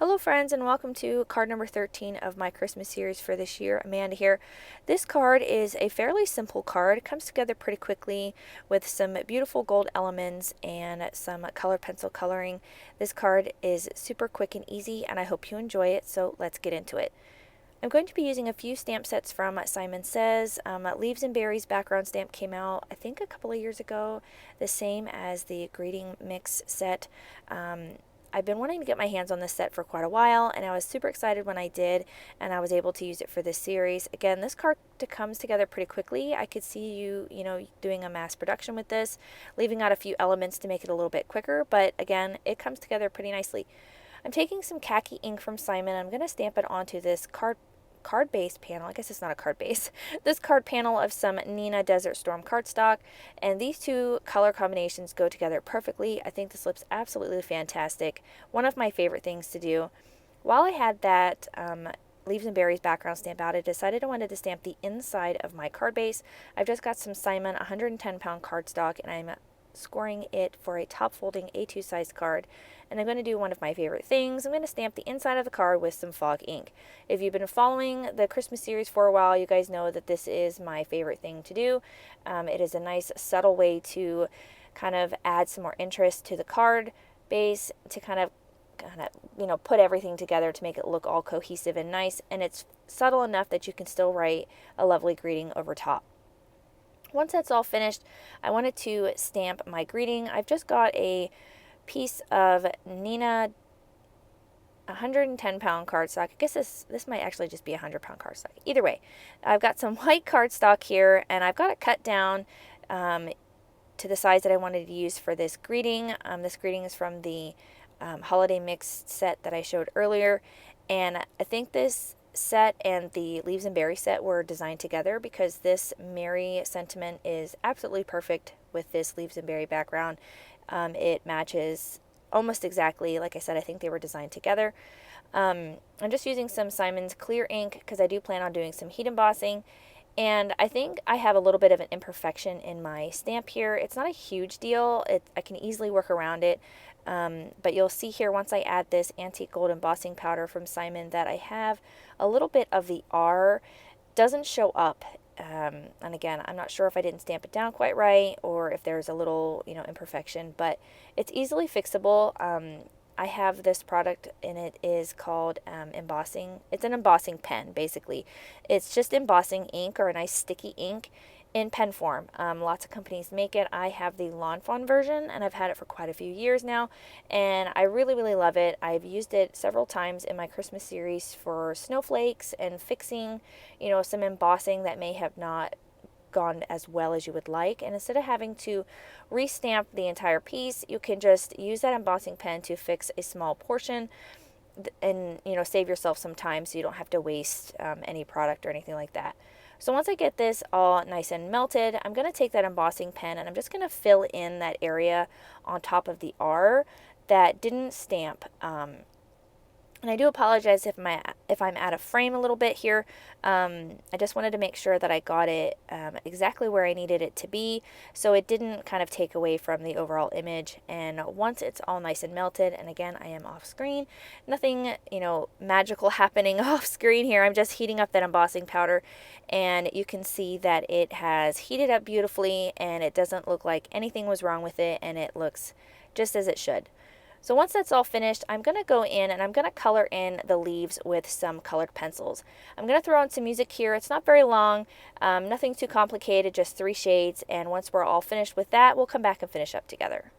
Hello friends, and welcome to card number 13 of my Christmas series for this year. Amanda here. This card is a fairly simple card. It comes together pretty quickly with some beautiful gold elements and some colored pencil coloring. This card is super quick and easy, and I hope you enjoy it, so let's get into it. I'm going to be using a few stamp sets from Simon Says. Leaves and Berries background stamp came out, I think, a couple of years ago, the same as the Greeting Mix set. I've been wanting to get my hands on this set for quite a while, and I was super excited when I did, and I was able to use it for this series. Again, this card comes together pretty quickly. I could see you, doing a mass production with this, leaving out a few elements to make it a little bit quicker, but again, it comes together pretty nicely. I'm taking some khaki ink from Simon. I'm going to stamp it onto this card base panel. I guess it's not a card base. This card panel of some Neenah Desert Storm cardstock, and these two color combinations go together perfectly. I think this looks absolutely fantastic. One of my favorite things to do. While I had that Leaves and Berries background stamp out, I decided I wanted to stamp the inside of my card base. I've just got some Simon 110-pound cardstock, and I'm scoring it for a top folding A2 size card, and I'm going to do one of my favorite things. I'm going to stamp the inside of the card with some fog ink. If you've been following the Christmas series for a while, you guys know that this is my favorite thing to do. It is a nice subtle way to kind of add some more interest to the card base, to kind of put everything together to make it look all cohesive and nice, and it's subtle enough that you can still write a lovely greeting over top. Once that's all finished, I wanted to stamp my greeting. I've just got a piece of Neenah 110-pound cardstock. I guess this might actually just be a 100-pound cardstock. Either way, I've got some white cardstock here, and I've got it cut down to the size that I wanted to use for this greeting. This greeting is from the holiday mix set that I showed earlier, and I think this set and the Leaves and Berry set were designed together because this merry sentiment is absolutely perfect with this Leaves and Berry background. It matches almost exactly. Like I said, I think they were designed together. I'm just using some Simon's clear ink because I do plan on doing some heat embossing, and I think I have a little bit of an imperfection in my stamp here. It's not a huge deal. I can easily work around it. But you'll see here once I add this antique gold embossing powder from Simon that I have a little bit of the R. Doesn't show up. And again, I'm not sure if I didn't stamp it down quite right or if there's a little, imperfection, but it's easily fixable. I have this product, and it is called Embossing. It's an embossing pen, basically. It's just embossing ink, or a nice sticky ink, in pen form. Lots of companies make it. I have the Lawn Fawn version, and I've had it for quite a few years now, and I really, really love it. I've used it several times in my Christmas series for snowflakes and fixing, some embossing that may have not gone as well as you would like, and instead of having to restamp the entire piece, you can just use that embossing pen to fix a small portion and save yourself some time so you don't have to waste any product or anything like that. So once I get this all nice and melted, I'm going to take that embossing pen and I'm just going to fill in that area on top of the R that didn't stamp. And I do apologize if I'm out of frame a little bit here. I just wanted to make sure that I got it exactly where I needed it to be, so it didn't kind of take away from the overall image. And once it's all nice and melted, and again, I am off screen, nothing magical happening off screen here. I'm just heating up that embossing powder, and you can see that it has heated up beautifully, and it doesn't look like anything was wrong with it, and it looks just as it should. So once that's all finished, I'm going to go in and I'm going to color in the leaves with some colored pencils. I'm going to throw in some music here. It's not very long, nothing too complicated, just 3 shades. And once we're all finished with that, we'll come back and finish up together.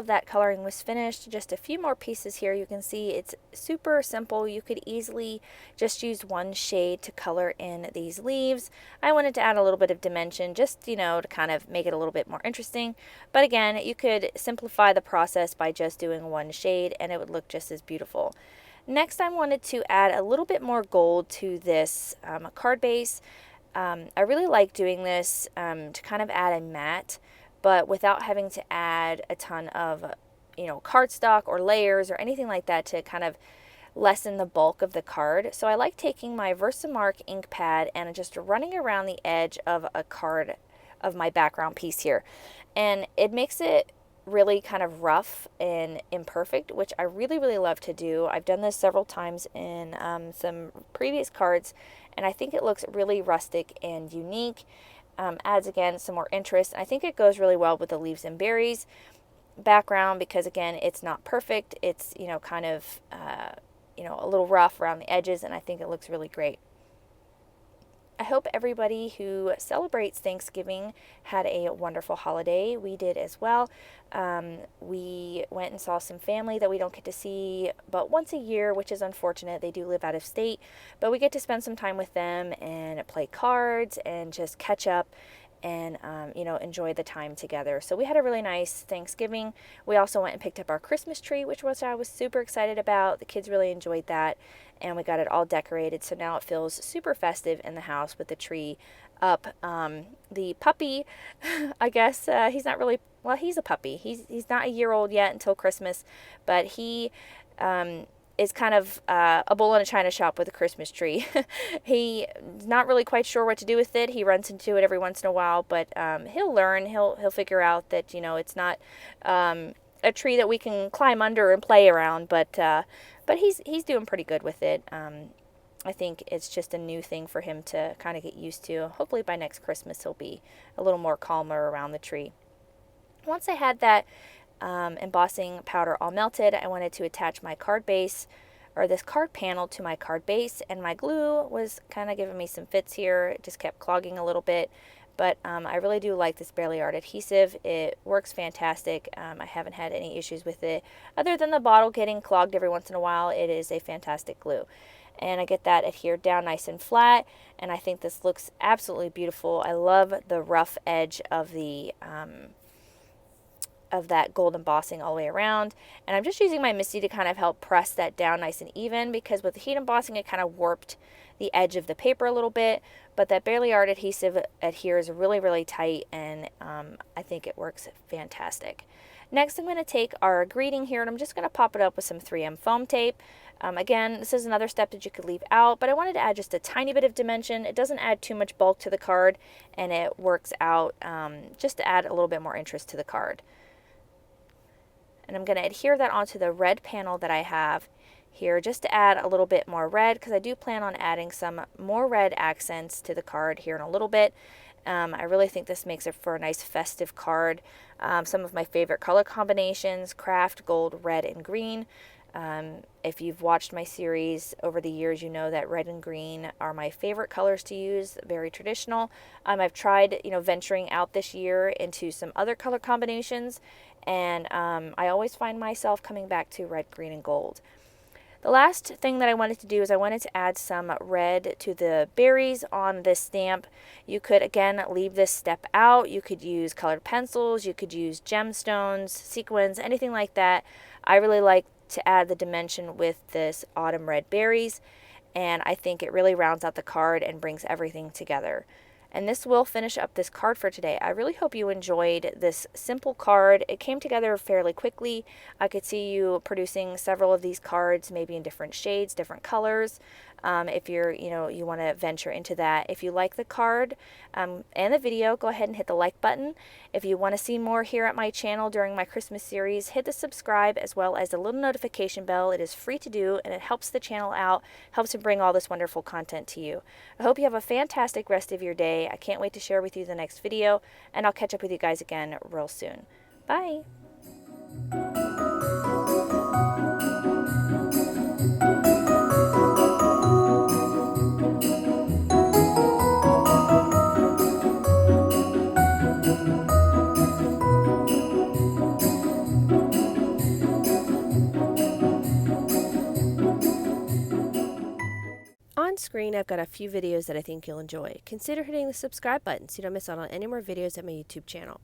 of that coloring was finished. Just a few more pieces here. You can see it's super simple. You could easily just use one shade to color in these leaves. I wanted to add a little bit of dimension, just, you know, to kind of make it a little bit more interesting. But again, you could simplify the process by just doing one shade and it would look just as beautiful. Next, I wanted to add a little bit more gold to this card base. I really like doing this to kind of add a matte, but without having to add a ton of, you know, cardstock or layers or anything like that to kind of lessen the bulk of the card. So I like taking my Versamark ink pad and just running around the edge of a card of my background piece here. And it makes it really kind of rough and imperfect, which I really, really love to do. I've done this several times in some previous cards, and I think it looks really rustic and unique. Adds, again, some more interest. I think it goes really well with the leaves and berries background because, again, it's not perfect. It's, you know, kind of, you know, a little rough around the edges, and I think it looks really great. I hope everybody who celebrates Thanksgiving had a wonderful holiday. We did as well. We went and saw some family that we don't get to see but once a year, which is unfortunate. They do live out of state, but we get to spend some time with them and play cards and just catch up and, you know, enjoy the time together. So we had a really nice Thanksgiving. We also went and picked up our Christmas tree, which I was super excited about. The kids really enjoyed that, and we got it all decorated. So now it feels super festive in the house with the tree up. The puppy, I guess, he's not really, well, he's a puppy. He's not a year old yet until Christmas, but he is kind of a bull in a china shop with a Christmas tree. He's not really quite sure what to do with it. He runs into it every once in a while, but he'll learn. He'll figure out that, you know, it's not a tree that we can climb under and play around, but he's doing pretty good with it. I think it's just a new thing for him to kind of get used to. Hopefully by next Christmas he'll be a little more calmer around the tree. Once I had that embossing powder all melted, I wanted to attach my card base, or this card panel, to my card base, and my glue was kind of giving me some fits here. It just kept clogging a little bit, but I really do like this Barely Art adhesive. It works fantastic. I haven't had any issues with it other than the bottle getting clogged every once in a while. It is a fantastic glue, and I get that adhered down nice and flat, and I think this looks absolutely beautiful. I love the rough edge of the of that gold embossing all the way around, and I'm just using my MISTI to kind of help press that down nice and even, because with the heat embossing it kind of warped the edge of the paper a little bit, but that Barely Art adhesive adheres really, really tight, and I think it works fantastic. Next, I'm going to take our greeting here, and I'm just going to pop it up with some 3M foam tape. Again, this is another step that you could leave out, but I wanted to add just a tiny bit of dimension. It doesn't add too much bulk to the card, and it works out just to add a little bit more interest to the card. And I'm going to adhere that onto the red panel that I have here, just to add a little bit more red, because I do plan on adding some more red accents to the card here in a little bit. I really think this makes it for a nice festive card. Some of my favorite color combinations: craft, gold, red, and green. If you've watched my series over the years, you know that red and green are my favorite colors to use, very traditional. I've tried, you know, venturing out this year into some other color combinations, and I always find myself coming back to red, green, and gold. The last thing that I wanted to do is I wanted to add some red to the berries on this stamp. You could, again, leave this step out. You could use colored pencils, you could use gemstones, sequins, anything like that. I really like to add the dimension with this autumn red berries, and I think it really rounds out the card and brings everything together. And this will finish up this card for today. I really hope you enjoyed this simple card. It came together fairly quickly. I could see you producing several of these cards, maybe in different shades, different colors. If you're, you want to venture into that. If you like the card and the video, go ahead and hit the like button. If you want to see more here at my channel during my Christmas series, hit the subscribe as well as the little notification bell. It is free to do, and it helps the channel out, helps to bring all this wonderful content to you. I hope you have a fantastic rest of your day. I can't wait to share with you the next video, and I'll catch up with you guys again real soon. Bye! screen, I've got a few videos that I think you'll enjoy. Consider hitting the subscribe button so you don't miss out on any more videos at my YouTube channel.